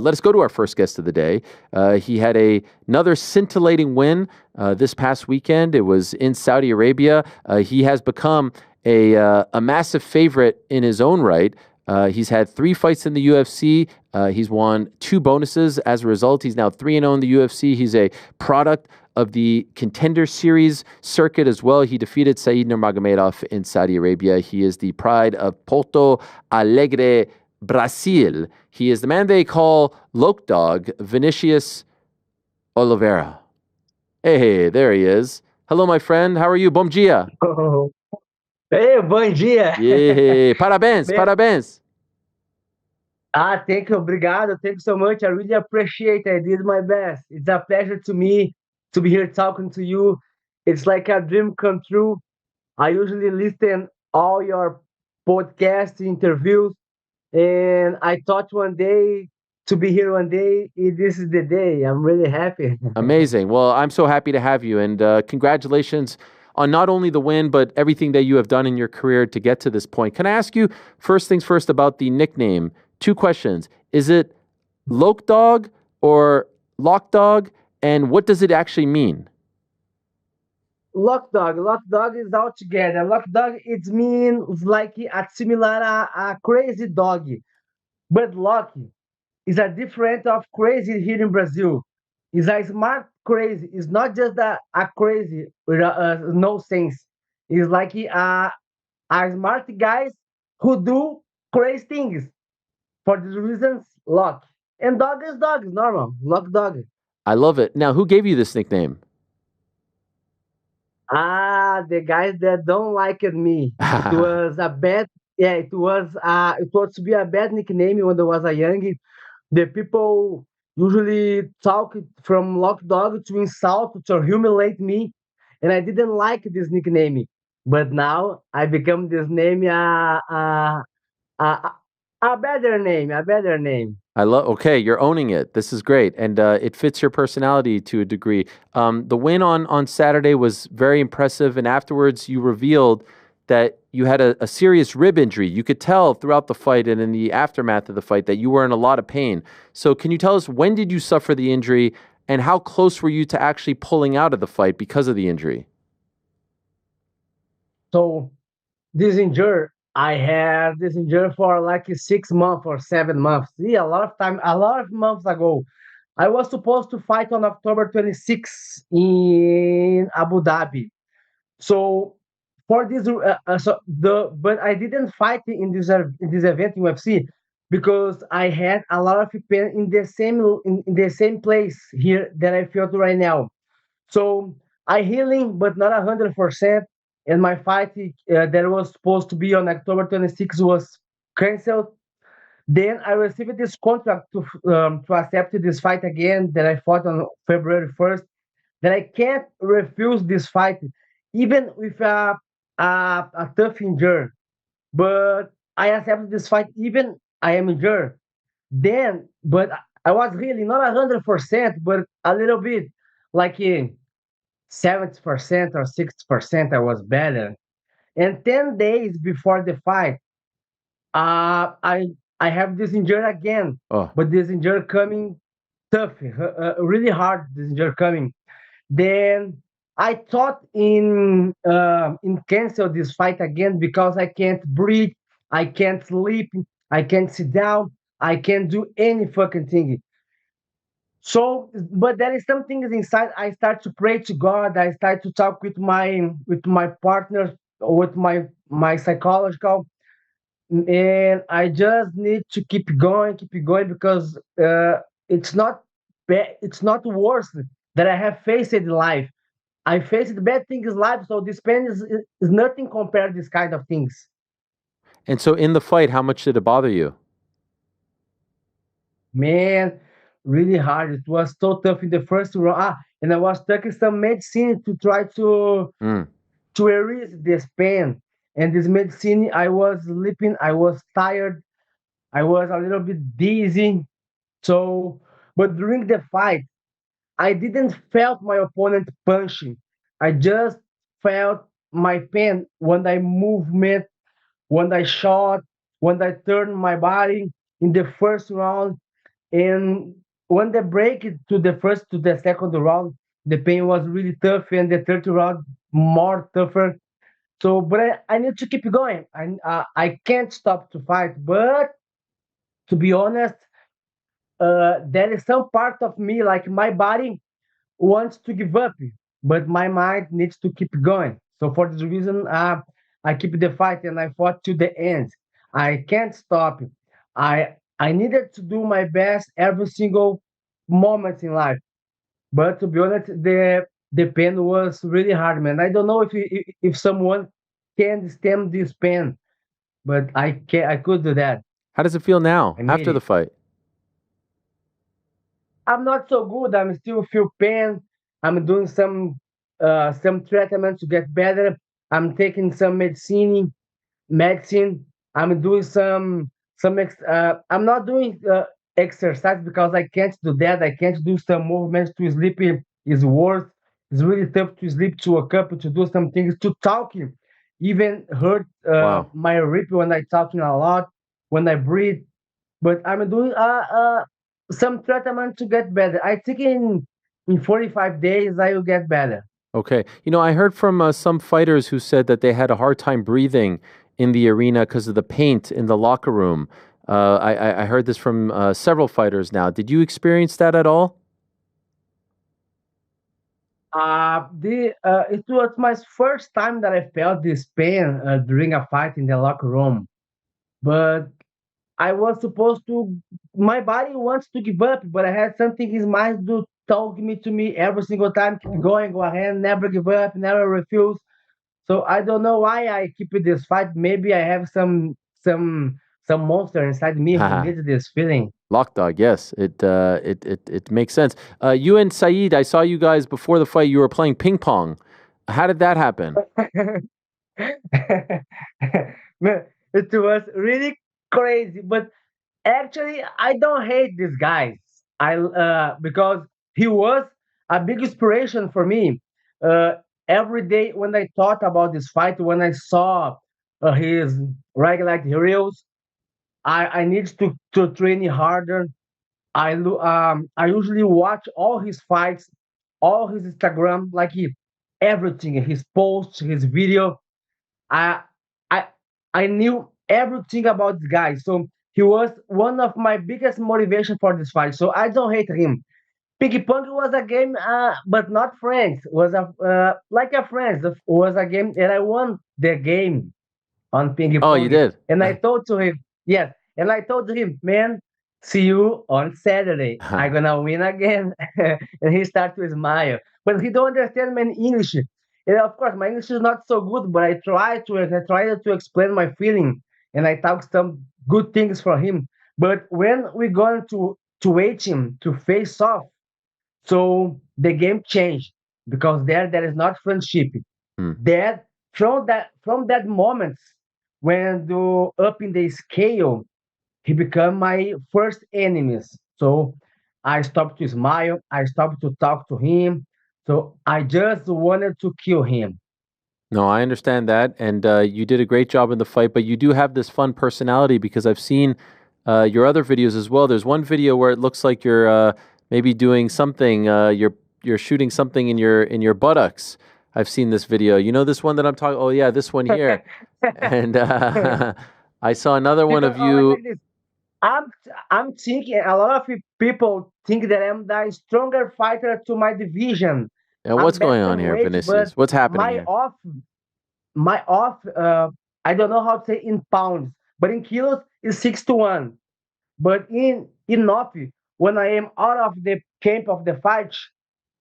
Let us go to our first guest of the day. He had another scintillating win this past weekend. It was in Saudi Arabia. He has become a massive favorite in his own right. He's had 3 fights in the UFC. He's won 2 bonuses as a result. He's now 3-0 in the UFC. He's a product of the Contender Series circuit as well. He defeated Said Nurmagomedov in Saudi Arabia. He is the pride of Porto Alegre, Brazil. He is the man they call LokDog, Vinicius Oliveira. Hey, there he is. Hello, my friend. How are you? Bom dia. Oh, hey, bom dia. Yeah. Parabéns, Man, parabéns. thank you, obrigado. Thank you so much. I really appreciate it. I did my best. It's a pleasure to me to be here talking to you. It's like a dream come true. I usually listen all your podcast interviews, and I thought one day to be here one day. This is the day. I'm really happy. Amazing. Well, I'm so happy to have you, and congratulations on not only the win, but everything that you have done in your career to get to this point. Can I ask you, first things first, about the nickname? 2 questions. Is it LokDog or LokDog, and what does it actually mean? Lockdog is all together. Lockdog it means like a similar a crazy dog, but Loki is a different of crazy here in Brazil. It's a smart crazy. It's not just a crazy with no sense. It's like a smart guys who do crazy things. For these reasons, lock. And dog is normal. Lock dog. I love it. Now, who gave you this nickname? The guys that don't like me. It was a bad, yeah, it was to be a bad nickname when I was a young. The people usually talk from lock dog to insult to humiliate me, and I didn't like this nickname. But now I become this name a, a better name, a better name. I love. Okay, you're owning it. This is great, and it fits your personality to a degree. The win on Saturday was very impressive, and afterwards you revealed that you had a serious rib injury. You could tell throughout the fight and in the aftermath of the fight that you were in a lot of pain. So, can you tell us, when did you suffer the injury, and how close were you to actually pulling out of the fight because of the injury? So this injury, I had this injury for like 6 months or 7 months. Yeah, a lot of time, a lot of months ago. I was supposed to fight on October 26th in Abu Dhabi. So for this, but I didn't fight in this event in UFC because I had a lot of pain in the same place here that I felt right now. So I healing, but not 100%. And my fight that was supposed to be on October 26th was canceled. Then I received this contract to accept this fight again that I fought on February 1st. That I can't refuse this fight, even with a tough injury. But I accepted this fight even I am injured. Then, but I was really not 100%, but a little bit like 70% or 60%. I was better. And 10 days before the fight, uh, I I have this injury again, Oh, but this injury coming tough, really hard. This injury coming. Then I thought in cancel this fight again because I can't breathe, I can't sleep, I can't sit down, I can't do any fucking thing. So, but there is something inside. I start to pray to God. I start to talk with my partner, with my psychological, and I just need to keep going because it's not it's not worse that I have faced in life. I faced bad things in life, so this pain is nothing compared to this kind of things. and so in the fight, how much did it bother you? Man, really hard. It was so tough in the first round. And I was taking some medicine to try Mm. to erase this pain. And this medicine, I was sleeping, I was tired, I was a little bit dizzy. So, but during the fight, I didn't felt my opponent punching. I just felt my pain when I movement, when I shot, when I turned my body in the first round. And when the break to the first to the second round, the pain was really tough, and the third round more tougher. So, but I need to keep going. I can't stop to fight. But to be honest, there is some part of me, like my body, wants to give up, but my mind needs to keep going. So for this reason, I keep the fight and I fought to the end. I can't stop. I needed to do my best every single moment in life. But to be honest, the pain was really hard, man. I don't know if someone can stand this pain, but I can. I could do that. How does it feel now I made after the it. fight? I'm not so good. I'm still feel pain. I'm doing some treatment to get better. I'm taking some medicine. I'm doing I'm not doing exercise because I can't do that. I can't do some movements to sleep is worse. It's really tough to sleep, to wake up, to do some things, to talking. Even hurt Wow. my rib when I talking a lot, when I breathe. But I'm doing some treatment to get better. I think in 45 days I will get better. Okay. I heard from some fighters who said that they had a hard time breathing in the arena because of the paint in the locker room. I heard this from several fighters now. Did you experience that at all? The It was my first time that I felt this pain during a fight in the locker room. But I was supposed to. My body wants to give up, but I had something in his mind to told me to me every single time, keep going, go ahead, never give up, never refuse. So I don't know why I keep with this fight. Maybe I have some monster inside me who needs this feeling. LokDog, yes, it makes sense. You and Saeed, I saw you guys before the fight. You were playing ping pong. How did that happen? Man, it was really crazy. But actually, I don't hate this guy. I Because he was a big inspiration for me. Uh, every day when I thought about this fight, when I saw his regular heroes, I need to train harder. I usually watch all his fights, all his Instagram, like everything, his posts, his video. I I I knew everything about this guy. So he was one of my biggest motivation for this fight. So I don't hate him. Ping Pong was a game, but not friends. Was a like a friends. Was a game, and I won the game on ping Oh, you pong. did. And I told to him, yes, and I told him, man, see you on Saturday. I'm gonna win again. And he started to smile. But he don't understand my English. And of course, my English is not so good, but I try to explain my feeling, and I talk some good things for him. But when we going to wait him to face off, so the game changed because there is not friendship. Hmm. That from that moment when the up in the scale, he became my first enemies. So I stopped to smile. I stopped to talk to him. So I just wanted to kill him. No, I understand that, and you did a great job in the fight. But you do have this fun personality because I've seen your other videos as well. There's one video where it looks like you're maybe doing something. You're shooting something in your buttocks. I've seen this video. You know this one that I'm talking. Oh yeah, this one here. And I saw another one Because of like you. this, I'm I'm thinking a lot of people think that I'm the stronger fighter to my division. What's I'm going on here, weight, but Vinicius? What's happening my here? off my off I don't know how to say in pounds, but in kilos is 6 to 1. But in Nopi, when I am out of the camp of the fight,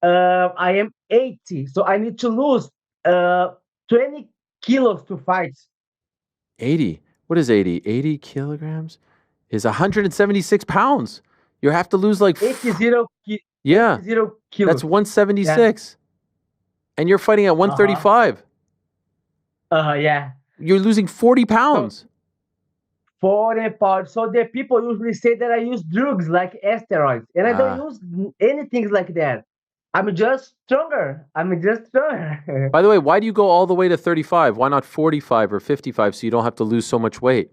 I am 80. So I need to lose 20 kilos to fight. 80. What is 80? 80 kilograms is 176 pounds. You have to lose like, 80 yeah, 80 that's kilos. Yeah. 176. And you're fighting at Uh-huh. 135. Yeah. You're losing 40 So pounds. 40 pounds. So the people usually say that I use drugs like steroids, and I don't Ah. use anything like that. I'm just stronger. I'm just stronger. By the way, why do you go all the way to 35? Why not 45 or 55 so you don't have to lose so much weight?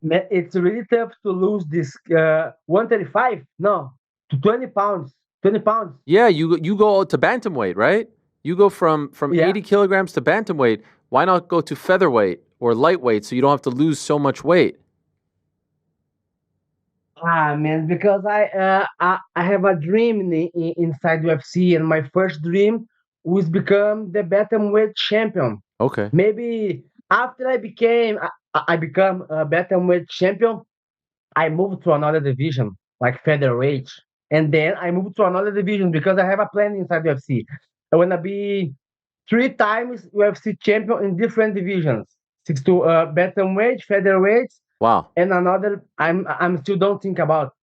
It's really tough to lose this 135. No, to 20 pounds. 20 pounds. Yeah, you go to bantamweight, right? You go from Yeah. 80 kilograms to bantamweight. Why not go to featherweight or lightweight so you don't have to lose so much weight? Ah, man, because I have a dream inside UFC, and my first dream was become the bantamweight champion. Okay. Maybe after I become a bantamweight champion, I moved to another division, like featherweight, and then I moved to another division because I have a plan inside UFC. I wanna be three times UFC champion in different divisions. Six to bantamweight, featherweight, Wow. and another I'm still don't think about.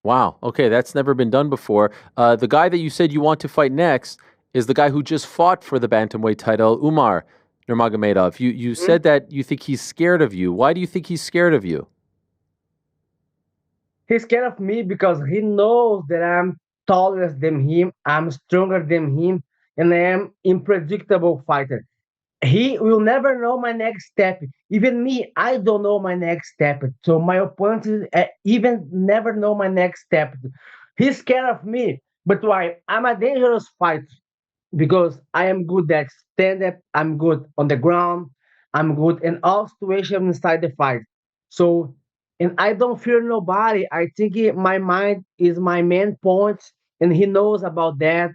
Wow. Okay, that's never been done before. The guy that you said you want to fight next is the guy who just fought for the bantamweight title, Umar Nurmagomedov. You Mhm. said that you think he's scared of you. Why do you think he's scared of you? He's scared of me because he knows that I'm taller than him, I'm stronger than him, and I am unpredictable fighter. He will never know my next step. Even me, I don't know my next step. So my opponent even never know my next step. He's scared of me, but why? I'm a dangerous fighter because I am good at stand up. I'm good on the ground. I'm good in all situations inside the fight. So, and I don't fear nobody. I think my mind is my main point, and he knows about that.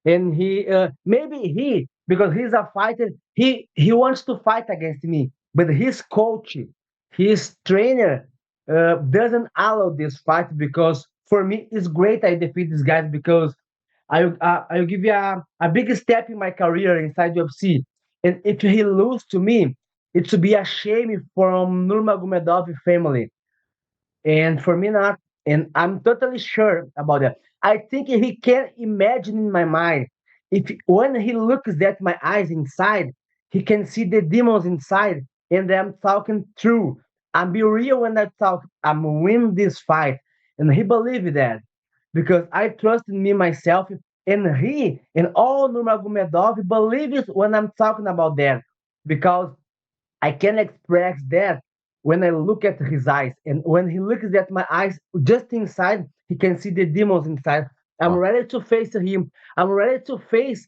And he maybe he because he's a fighter, he wants to fight against me, but his coach, his trainer doesn't allow this fight because for me it's great I defeat these guys because I'll give you a big step in my career inside UFC. And if he lose to me, it should be a shame from Nurmagomedov family. And for me, not. And I'm totally sure about that. I think he can imagine in my mind if when he looks at my eyes inside, he can see the demons inside, and I'm talking true. I'm be real when I talk. I'm win this fight, and he believed that because I trust in me myself, and he and all Nurmagomedov believes when I'm talking about that because I can express that when I look at his eyes. And when he looks at my eyes, just inside, he can see the demons inside. I'm Wow. ready to face him. I'm ready to face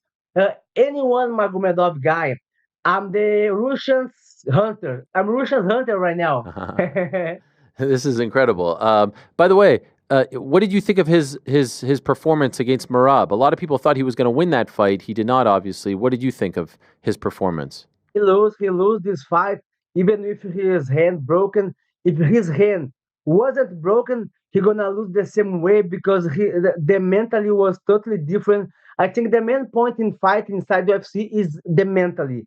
anyone Magomedov guy. I'm the Russian's hunter. I'm Russian's hunter right now. This is incredible. By the way, what did you think of his performance against Merab? A lot of people thought he was going to win that fight. He did not, obviously. What did you think of his performance? He lose this fight even if his hand broken. If his hand wasn't broken, he gonna lose the same way because the mentally was totally different. I think the main point in fight inside UFC is the mentally,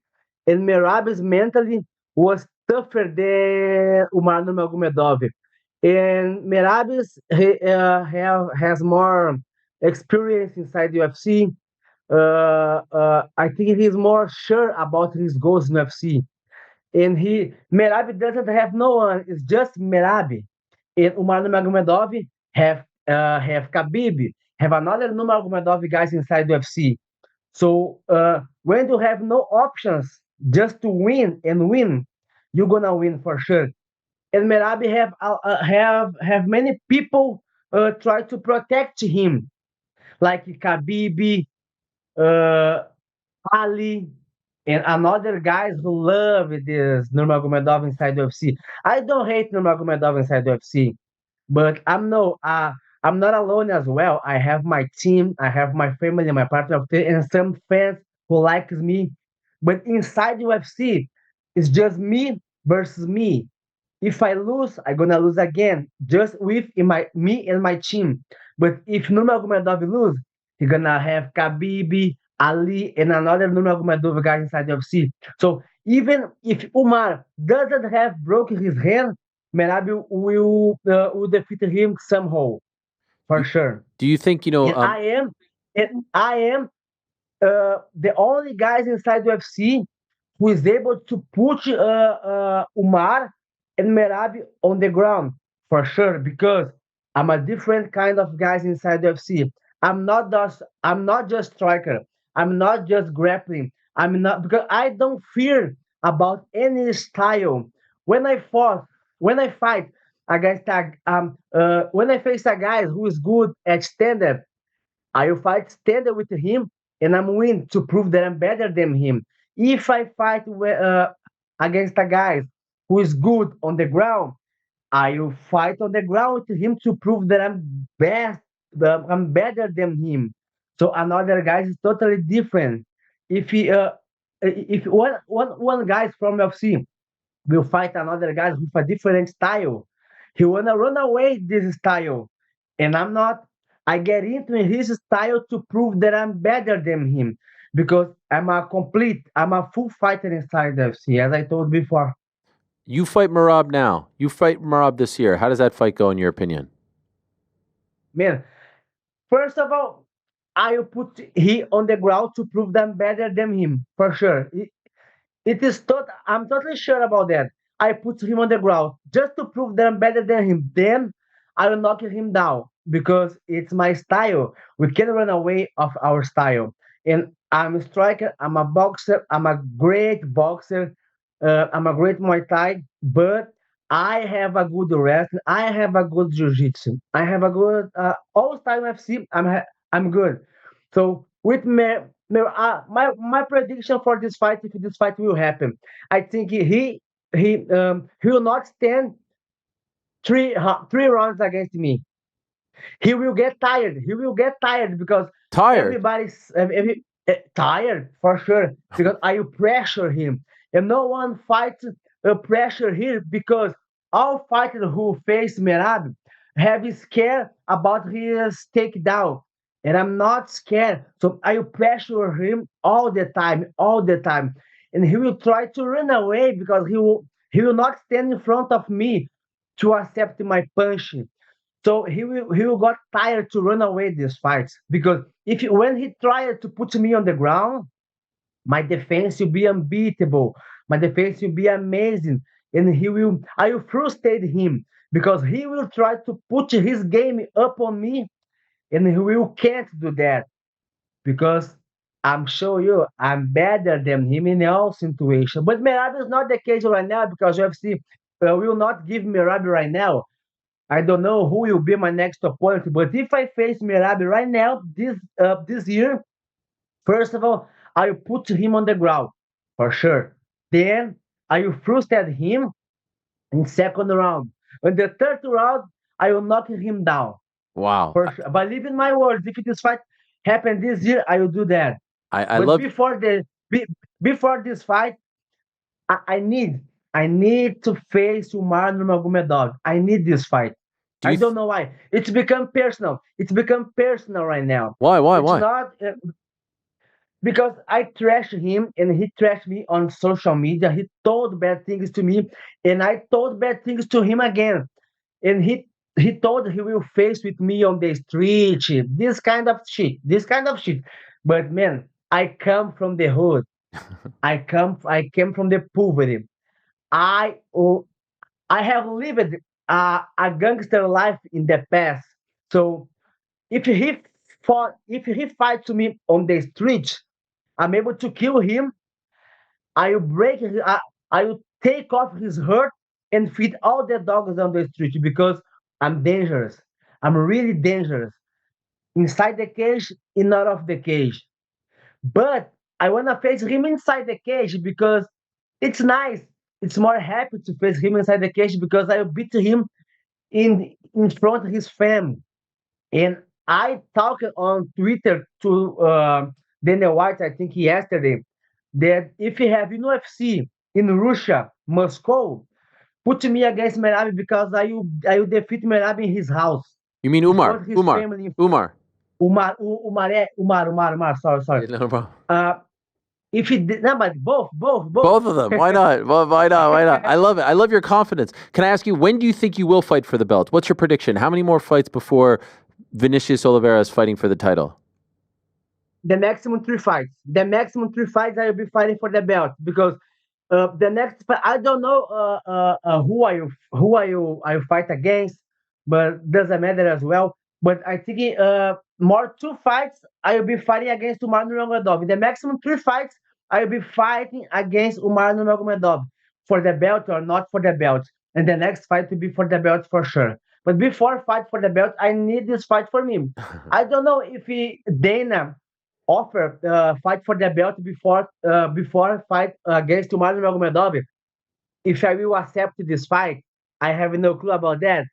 and Merab's mentally was tougher than Umar Nurmagomedov, and Merab's has more experience inside UFC. I think he's more sure about his goals in UFC. And he Merab doesn't have no one. It's just Merab. And Umar Nurmagomedov have Khabib, have another Nurmagomedov guys inside UFC. So when you have no options just to win and win, you're gonna win for sure. And Merab have many people try to protect him, like Khabib, uh, Ali, and another guys who love this Nurmagomedov inside UFC. I don't hate Nurmagomedov inside UFC, but I'm not alone as well. I have my team, I have my family, my partner, and some fans who likes me. But inside UFC, it's just me versus me. If I lose, I'm gonna lose again, just with in my me and my team. But if Nurmagomedov lose, he gonna have Khabib, Ali, and another Nurmagomedov guy inside the UFC. So even if Umar doesn't have broken his hand, Merab will defeat him somehow Do for you, sure. do you think, And I am the only guys inside UFC who is able to put Umar and Merab on the ground for sure because I'm a different kind of guys inside UFC. I'm not just striker. I'm not just grappling. I'm not because I don't fear about any style. When I fought when I fight when I face a guy who is good at stand-up, I will fight stand-up with him, and I'm win to prove that I'm better than him. If I fight against a guy who is good on the ground, I will fight on the ground with him to prove that I'm better than him. So another guy is totally different. If one guy from UFC will fight another guy with a different style, he wanna run away this style, and I'm not. I get into his style to prove that I'm better than him because I'm a full fighter inside UFC, as I told before. You fight Merab now. You fight Merab this year. How does that fight go, in your opinion? Man, first of all, I will put he on the ground to prove that I'm better than him for sure. I'm totally sure about that. I put him on the ground just to prove that I'm better than him. Then I will knock him down because it's my style. We can run away of our style. And I'm a striker. I'm a boxer. I'm a great boxer. I'm a great Muay Thai. But I have a good wrestling. I have a good jiu-jitsu. I have a good all time FC. I'm good. So with me, my prediction for this fight, if this fight will happen, I think he will not stand three rounds against me. He will get tired. He will get tired because Tired. tired for sure because I will pressure him, and no one fights pressure here because all fighters who face Merab have scared about his takedown, and I'm not scared, so I will pressure him all the time, and he will try to run away because he will not stand in front of me to accept my punch. So he will got tired to run away these fights because when he tried to put me on the ground, my defense will be unbeatable. My defense will be amazing, and I will frustrate him because he will try to put his game up on me, and he will can't do that because I'm sure you I'm better than him in all situations. But Merab is not the case right now because UFC will not give Merab right now. I don't know who will be my next opponent, but if I face Merab right now, this year, first of all, I will put him on the ground for sure. Then I will frustrate him in second round. In the third round, I will knock him down Wow. for sure. Believe in my words. If this fight happen this year, I will do that. I But love. before this fight, I, I need I need to face Umar Nurmagomedov. I need this fight. Do I you? don't know why. It's become personal. It's become personal right now. Why? Why? It's Why? not because I trash him and he trashed me on social media. He told bad things to me, and I told bad things to him again. And he told he will face with me on the street. This kind of shit. This kind of shit. But man, I come from the hood. I came from the poverty. I oh, I have lived a gangster life in the past. So if he fights me on the street, I'm able to kill him. I will I will take off his hurt and feed all the dogs on the street because I'm dangerous. I'm really dangerous inside the cage and out of the cage. But I wanna face him inside the cage because it's nice. It's more happy to face him inside the cage because I will beat him in front of his family. And I talked on Twitter to Daniel White, I think yesterday, that if he have in UFC in Russia, Moscow, put me against Merab because I will defeat Merab in his house, You mean in Umar? front of his Umar? family. Umar? Umar. Sorry. Yeah, no problem. Uh, if he did, no, but both. Both of them. Why not? Well, why not? Why not? I love it. I love your confidence. Can I ask you, when do you think you will fight for the belt? What's your prediction? How many more fights before Vinicius Oliveira is fighting for the title? The maximum three fights. The maximum three fights I will be fighting for the belt because the next fight I don't know who I will fight against, but doesn't matter as well. But I think more two fights I will be fighting against Umar Nurmagomedov. In the maximum three fights I will be fighting against Umar Nurmagomedov for the belt or not for the belt. and the next fight to be for the belt for sure. But before fight for the belt, I need this fight for me. I don't know if Dana offer fight for the belt before fight against Umar Nurmagomedov. If I will accept this fight, I have no clue about that.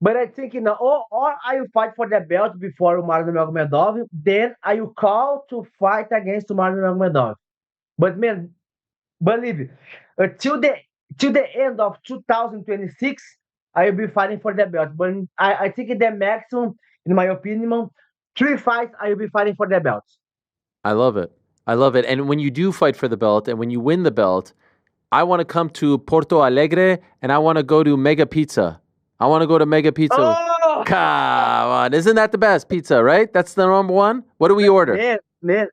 But I think or I will fight for the belt before Umar Nurmagomedov, then I will call to fight against Umar Nurmagomedov. But man, believe me, till the end of 2026, I will be fighting for the belt. But I think the maximum, in my opinion, 3 fights I will be fighting for the belt. I love it. I love it. And when you do fight for the belt and when you win the belt, I want to come to Porto Alegre and I want to go to Mega Pizza. I want to go to Mega Pizza. Oh, Come on. Isn't that the best pizza, right? That's the number one. What do we order? man,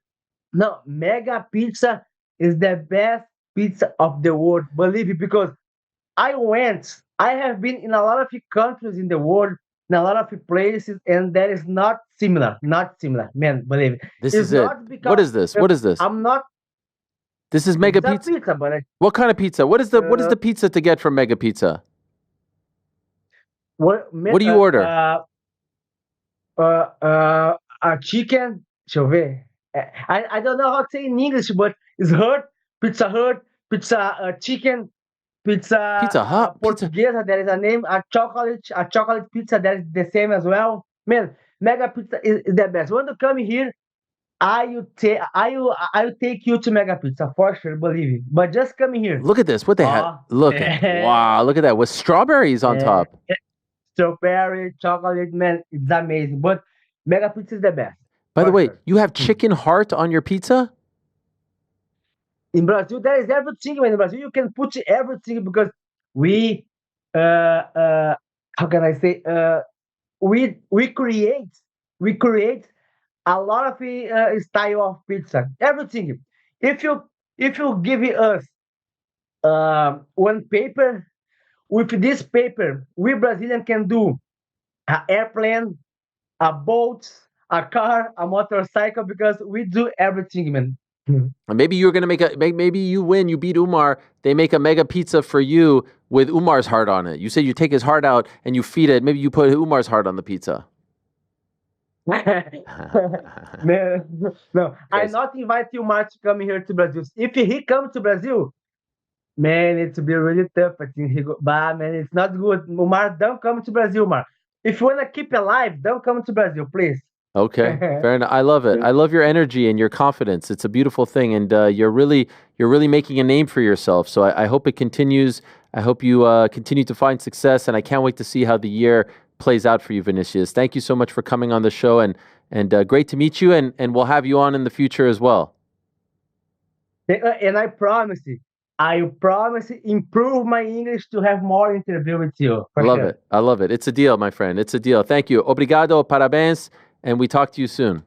no, Mega Pizza is the best pizza of the world. Believe it, because I have been in a lot of countries in the world, in a lot of places, and that is not similar. Not similar, man. Believe it. This It's is it. not because What is this? What is this? I'm not. This is Mega It's a Pizza. pizza, but What kind of pizza? What is the pizza to get from Mega Pizza? what What do you order? A chicken. Deixa eu ver. I don't know how to say in English, but it's Hut, pizza chicken, pizza Pizza Hut? Pizza. portuguesa. There is a name, a chocolate pizza that is the same as well. Man, Mega Pizza is the best. When you come here, I will take you to Mega Pizza for sure, believe it. But just come here. Look at this. What they have. Look. Wow. Look at that. With strawberries on top. Strawberry, chocolate, man, it's amazing. But Mega Pizza is the best. By the For way, sure. you have chicken heart on your pizza? In Brazil, there is everything. In Brazil, you can put everything because we, how can I say, we create a lot of style of pizza. Everything. If you give us one paper, with this paper, we Brazilian can do an airplane, a boat, a car, a motorcycle, because we do everything, man. And maybe you're gonna maybe you win, you beat Umar. They make a Mega Pizza for you with Umar's heart on it. You say you take his heart out and you feed it. Maybe you put Umar's heart on the pizza. Man, no, I not invite you much to come here to Brazil. If he come to Brazil, man, it's be really tough. I think he go, but man, it's not good. Umar, don't come to Brazil, Umar. If you wanna keep alive, don't come to Brazil, please. Okay, fair enough. I love it. I love your energy and your confidence. It's a beautiful thing, and you're really making a name for yourself. So I hope it continues. I hope you continue to find success, and I can't wait to see how the year plays out for you, Vinicius. Thank you so much for coming on the show, and great to meet you, and we'll have you on in the future as well. And I promise you, improve my English to have more interview with you. I love it. I love it. It's a deal, my friend. It's a deal. Thank you. Obrigado, parabéns, and we talk to you soon.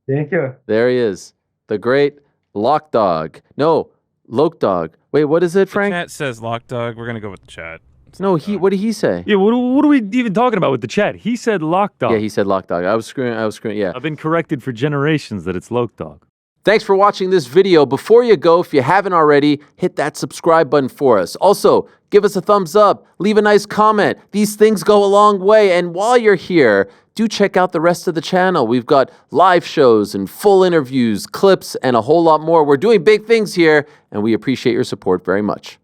Thank you. There he is, the great LokDog. No, LokDog. Wait, what is it, Frank? The chat says LokDog. We're gonna go with the chat. No, what did he say? Yeah, what are we even talking about with the chat? He said LokDog. Yeah, he said LokDog. I was screwing. Yeah. I've been corrected for generations that it's LokDog. Thanks for watching this video. Before you go, if you haven't already, hit that subscribe button for us. Also, give us a thumbs up, leave a nice comment. These things go a long way. And while you're here, do check out the rest of the channel. We've got live shows and full interviews, clips, and a whole lot more. We're doing big things here, and we appreciate your support very much.